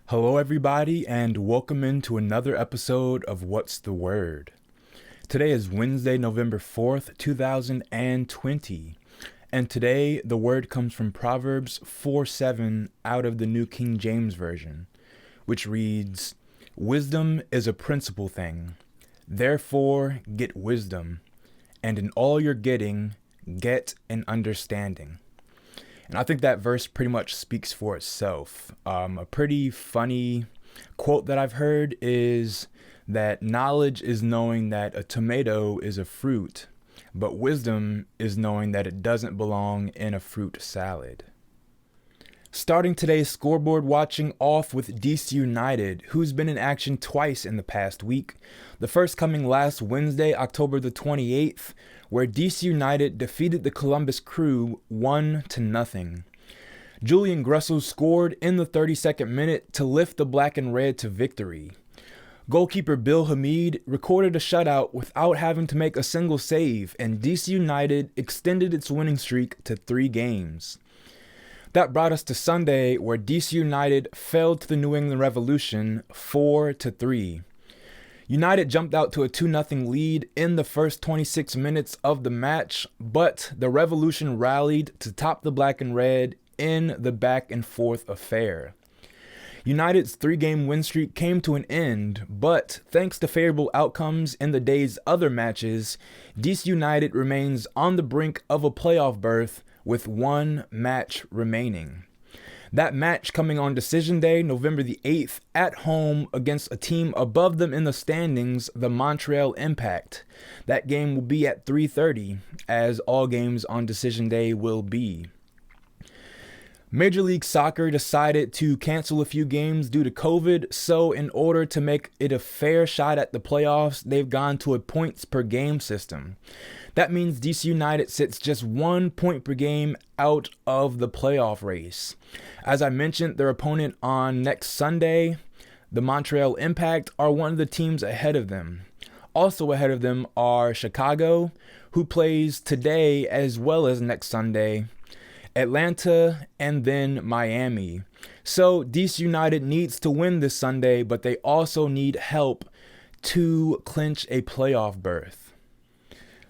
Hello, everybody, and welcome into another episode of What's the Word? Today is Wednesday, November 4th, 2020, and today the word comes from Proverbs 4:7 out of the New King James Version, which reads, "Wisdom is a principal thing, therefore get wisdom, and in all you're getting, get an understanding." And I think that verse pretty much speaks for itself. A pretty funny quote that I've heard is that knowledge is knowing that a tomato is a fruit, but wisdom is knowing that it doesn't belong in a fruit salad. Starting today's scoreboard watching off with D.C. United, who's been in action twice in the past week. The first coming last Wednesday, October the 28th, where D.C. United defeated the Columbus Crew 1-0. Julian Gressel scored in the 32nd minute to lift the black and red to victory. Goalkeeper Bill Hamid recorded a shutout without having to make a single save, and D.C. United extended its winning streak to 3 games. That brought us to Sunday, where D.C. United fell to the New England Revolution 4-3. United jumped out to a 2-0 lead in the first 26 minutes of the match, but the Revolution rallied to top the black and red in the back and forth affair. United's 3-game win streak came to an end, but thanks to favorable outcomes in the day's other matches, DC United remains on the brink of a playoff berth with 1 match remaining. That match coming on Decision Day, November the 8th, at home against a team above them in the standings, the Montreal Impact. That game will be at 3:30, as all games on Decision Day will be. Major League Soccer decided to cancel a few games due to COVID, so in order to make it a fair shot at the playoffs, they've gone to a points per game system. That means DC United sits just 1 point per game out of the playoff race. As I mentioned, their opponent on next Sunday, the Montreal Impact, are one of the teams ahead of them. Also ahead of them are Chicago, who plays today as well as next Sunday, Atlanta, and then Miami. So DC United needs to win this Sunday, but they also need help to clinch a playoff berth.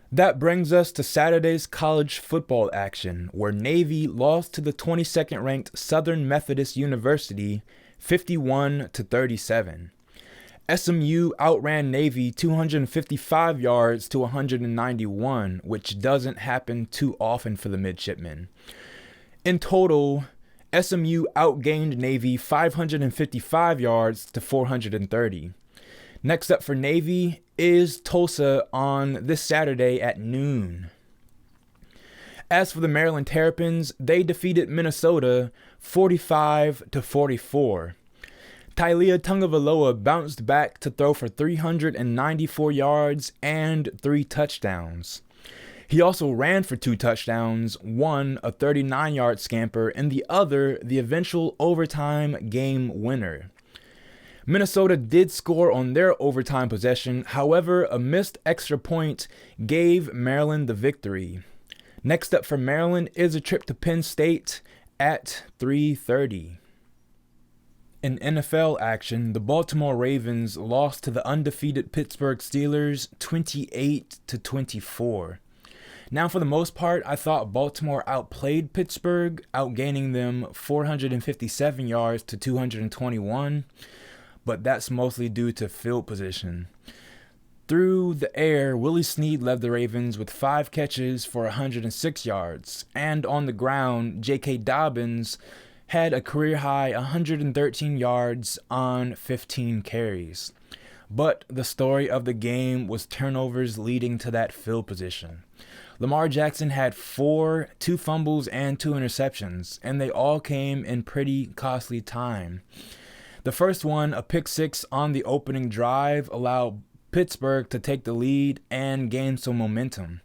That brings us to Saturday's college football action, where Navy lost to the 22nd ranked Southern Methodist University 51-37. SMU outran Navy 255 yards to 191, which doesn't happen too often for the midshipmen. In total, SMU outgained Navy 555 yards to 430. Next up for Navy is Tulsa on this Saturday at noon. As for the Maryland Terrapins, they defeated Minnesota 45-44. Taulia Tagovailoa bounced back to throw for 394 yards and 3 touchdowns. He also ran for 2 touchdowns, one a 39-yard scamper, and the other the eventual overtime game winner. Minnesota did score on their overtime possession, however, a missed extra point gave Maryland the victory. Next up for Maryland is a trip to Penn State at 3:30. In NFL action, the Baltimore Ravens lost to the undefeated Pittsburgh Steelers 28-24. Now, for the most part, I thought Baltimore outplayed Pittsburgh, outgaining them 457 yards to 221, but that's mostly due to field position. Through the air, Willie Snead led the Ravens with 5 catches for 106 yards, and on the ground, J.K. Dobbins had a career-high 113 yards on 15 carries. But the story of the game was turnovers leading to that field position. Lamar Jackson had 2 fumbles and 2 interceptions, and they all came in pretty costly time. The first one, a pick 6 on the opening drive, allowed Pittsburgh to take the lead and gain some momentum.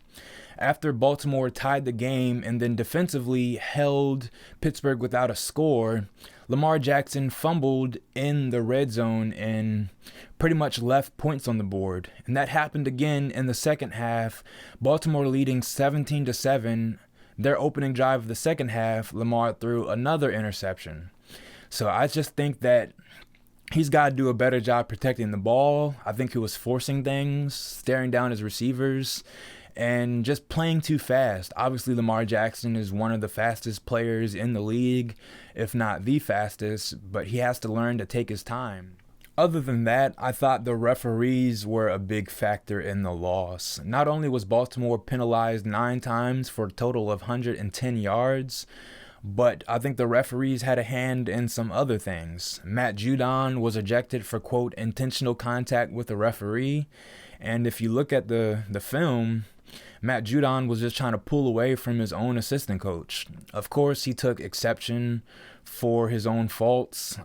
After Baltimore tied the game and then defensively held Pittsburgh without a score, Lamar Jackson fumbled in the red zone and pretty much left points on the board. And that happened again in the second half, Baltimore leading 17-7. Their opening drive of the second half, Lamar threw another interception. So I just think that he's got to do a better job protecting the ball. I think he was forcing things, staring down his receivers, and just playing too fast. Obviously, Lamar Jackson is one of the fastest players in the league, if not the fastest, but he has to learn to take his time. Other than that, I thought the referees were a big factor in the loss. Not only was Baltimore penalized 9 times for a total of 110 yards, but I think the referees had a hand in some other things. Matt Judon was ejected for, quote, intentional contact with the referee. And if you look at the film, Matt Judon was just trying to pull away from his own assistant coach. Of course, he took exception for his own faults.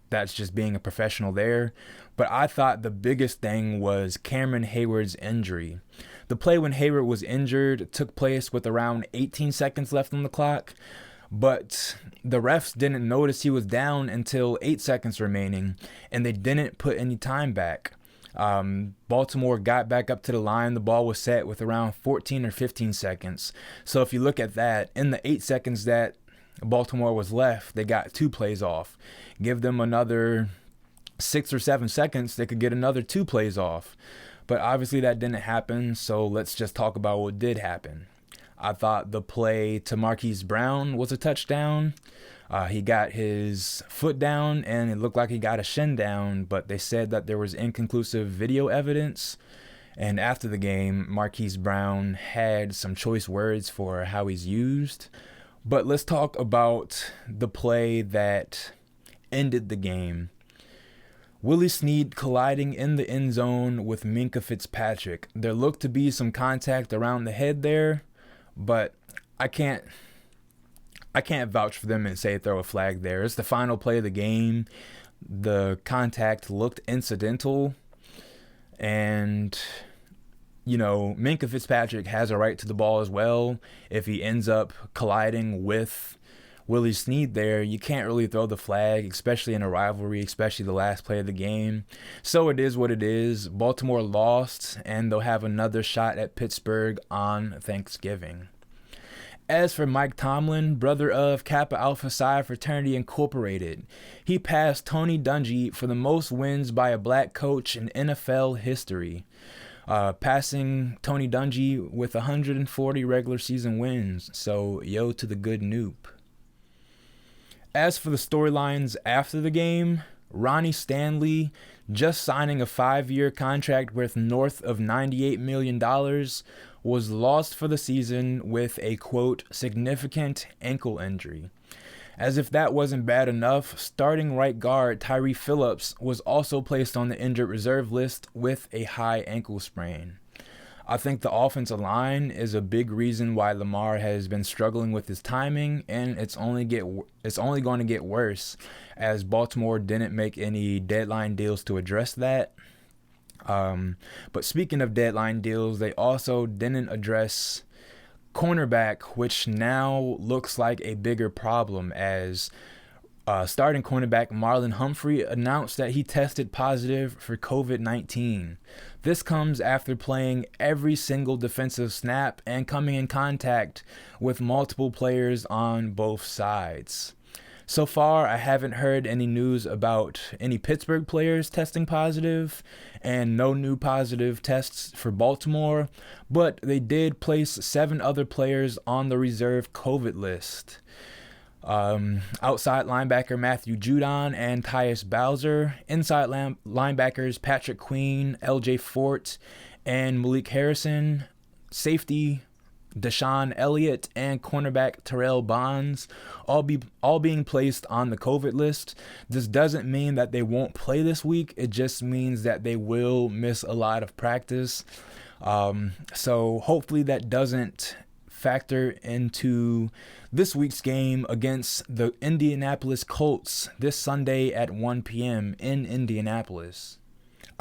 That's just being a professional there. But I thought the biggest thing was Cameron Hayward's injury. The play when Hayward was injured took place with around 18 seconds left on the clock, but the refs didn't notice he was down until 8 seconds remaining, and they didn't put any time back. Baltimore got back up to the line. The ball was set with around 14 or 15 seconds. So if you look at that, in the 8 seconds that Baltimore was left, they got 2 plays off. Give them another 6 or 7 seconds, they could get another 2 plays off. But obviously that didn't happen, so let's just talk about what did happen. I thought the play to Marquise Brown was a touchdown. He got his foot down, and it looked like he got a shin down, but they said that there was inconclusive video evidence. And after the game, Marquise Brown had some choice words for how he's used. But let's talk about the play that ended the game. Willie Snead colliding in the end zone with Minkah Fitzpatrick. There looked to be some contact around the head there, but I can't vouch for them and say throw a flag there. It's the final play of the game. The contact looked incidental, and Minkah Fitzpatrick has a right to the ball as well. If he ends up colliding with Willie Snead there, you can't really throw the flag, especially in a rivalry, especially the last play of the game. So it is what it is. Baltimore lost, and they'll have another shot at Pittsburgh on Thanksgiving. As for Mike Tomlin, brother of Kappa Alpha Psi Fraternity Incorporated, he passed Tony Dungy for the most wins by a black coach in NFL history, passing Tony Dungy with 140 regular season wins. So yo to the good noob. As for the storylines after the game, Ronnie Stanley just signing a 5-year contract worth north of $98 million was lost for the season with a, quote, significant ankle injury. As if that wasn't bad enough, starting right guard Tyree Phillips was also placed on the injured reserve list with a high ankle sprain. I think the offensive line is a big reason why Lamar has been struggling with his timing, and it's only going to get worse as Baltimore didn't make any deadline deals to address that. But speaking of deadline deals, they also didn't address cornerback, which now looks like a bigger problem as starting cornerback Marlon Humphrey announced that he tested positive for COVID-19. This comes after playing every single defensive snap and coming in contact with multiple players on both sides. So far, I haven't heard any news about any Pittsburgh players testing positive and no new positive tests for Baltimore, but they did place 7 other players on the reserve COVID list. Outside linebacker Matthew Judon and Tyus Bowser, inside linebackers Patrick Queen, LJ Fort, and Malik Harrison, safety Deshaun Elliott, and cornerback Terrell Bonds, all being placed on the COVID list. This doesn't mean that they won't play this week. It just means that they will miss a lot of practice. So hopefully that doesn't factor into this week's game against the Indianapolis Colts this Sunday at 1 p.m. in Indianapolis.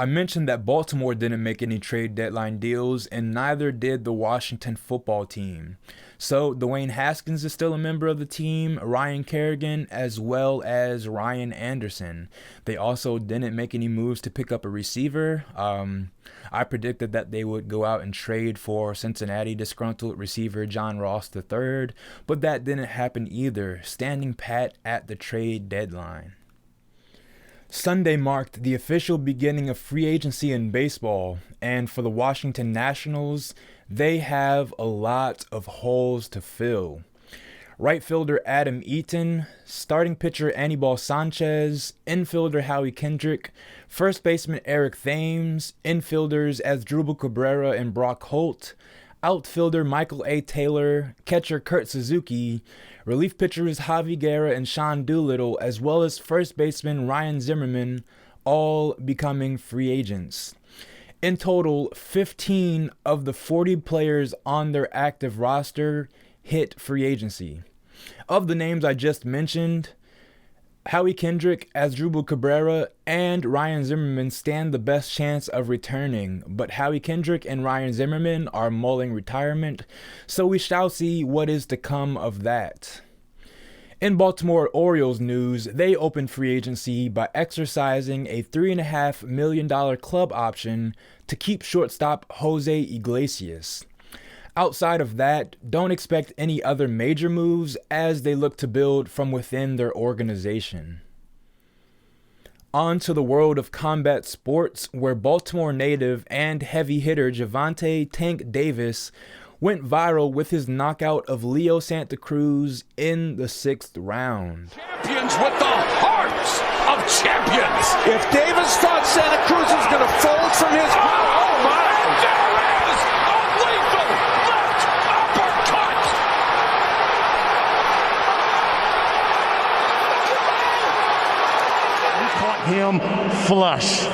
I mentioned that Baltimore didn't make any trade deadline deals, and neither did the Washington football team. So Dwayne Haskins is still a member of the team, Ryan Kerrigan, as well as Ryan Anderson. They also didn't make any moves to pick up a receiver. I predicted that they would go out and trade for Cincinnati disgruntled receiver John Ross III, but that didn't happen either, standing pat at the trade deadline. Sunday marked the official beginning of free agency in baseball, and for the Washington Nationals, they have a lot of holes to fill. Right fielder Adam Eaton, starting pitcher Anibal Sanchez, infielder Howie Kendrick, first baseman Eric Thames, infielders Asdrubal Cabrera and Brock Holt, outfielder Michael A. Taylor, catcher Kurt Suzuki, relief pitchers Javi Guerra and Sean Doolittle, as well as first baseman Ryan Zimmerman, all becoming free agents. In total, 15 of the 40 players on their active roster hit free agency. Of the names I just mentioned, Howie Kendrick, Asdrubal Cabrera, and Ryan Zimmerman stand the best chance of returning, but Howie Kendrick and Ryan Zimmerman are mulling retirement, so we shall see what is to come of that. In Baltimore Orioles news, they opened free agency by exercising a $3.5 million club option to keep shortstop Jose Iglesias. Outside of that, don't expect any other major moves as they look to build from within their organization. On to the world of combat sports, where Baltimore native and heavy hitter Gervonta "Tank" Davis went viral with his knockout of Leo Santa Cruz in the 6th round. Champions with the hearts of champions. If Davis thought Santa Cruz was going to fold from his power, oh my! There is a lethal left uppercut. You caught him flush.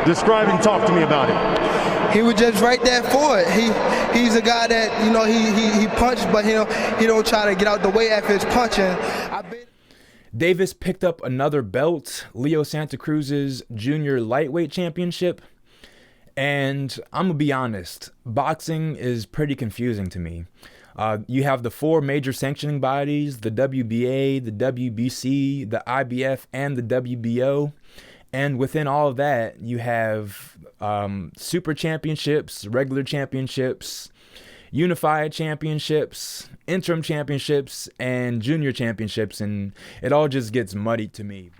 Describe and talk to me about it. He was just right there for it. He's a guy that, you know, he punched, but he don't try to get out the way after his punching. Davis picked up another belt, Leo Santa Cruz's junior lightweight championship. And I'm going to be honest, boxing is pretty confusing to me. You have the 4 major sanctioning bodies, the WBA, the WBC, the IBF, and the WBO. And within all of that, you have super championships, regular championships, unified championships, interim championships, and junior championships, and it all just gets muddied to me.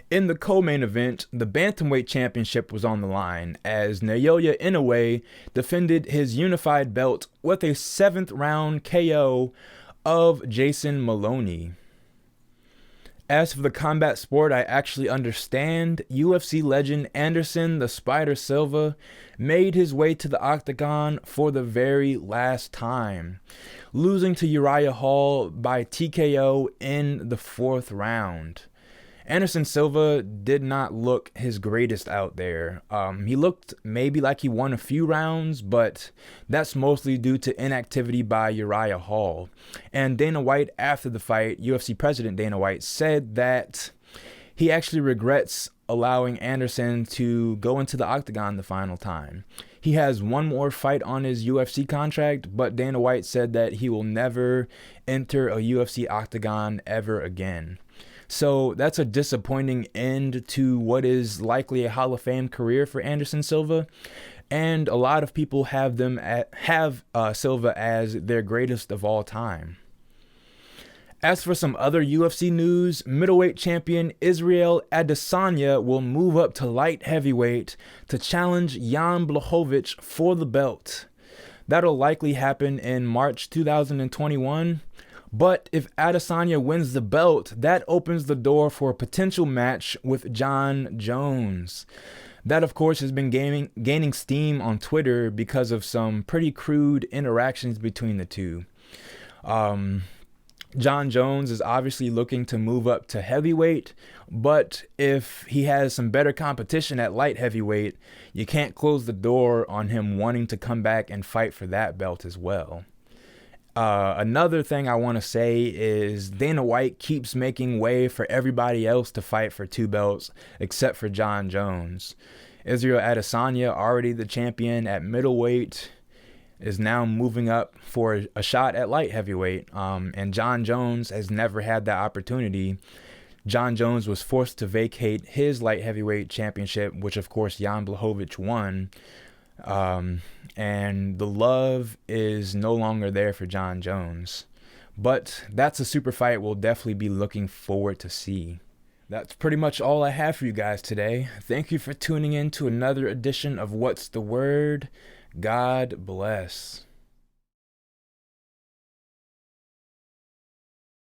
In the co-main event, the bantamweight championship was on the line as Naoya Inoue defended his unified belt with a 7th round KO of Jason Maloney. As for the combat sport I actually understand, UFC legend Anderson the Spider Silva made his way to the octagon for the very last time, losing to Uriah Hall by TKO in the 4th round. Anderson Silva did not look his greatest out there. He looked maybe like he won a few rounds, but that's mostly due to inactivity by Uriah Hall. And Dana White, after the fight, UFC president Dana White, said that he actually regrets allowing Anderson to go into the octagon the final time. He has one more fight on his UFC contract, but Dana White said that he will never enter a UFC octagon ever again. So that's a disappointing end to what is likely a Hall of Fame career for Anderson Silva, and a lot of people have Silva as their greatest of all time. As for some other UFC news, middleweight champion Israel Adesanya will move up to light heavyweight to challenge Jan Blachowicz for the belt. That'll likely happen in March 2021. But if Adesanya wins the belt, that opens the door for a potential match with Jon Jones. That, of course, has been gaining steam on Twitter because of some pretty crude interactions between the two. Jon Jones is obviously looking to move up to heavyweight, but if he has some better competition at light heavyweight, you can't close the door on him wanting to come back and fight for that belt as well. Another thing I want to say is Dana White keeps making way for everybody else to fight for 2 belts except for Jon Jones. Israel Adesanya, already the champion at middleweight, is now moving up for a shot at light heavyweight. And Jon Jones has never had that opportunity. Jon Jones was forced to vacate his light heavyweight championship, which of course Jan Blachowicz won. And the love is no longer there for Jon Jones. But that's a super fight we'll definitely be looking forward to see. That's pretty much all I have for you guys today. Thank you for tuning in to another edition of What's the Word? God bless.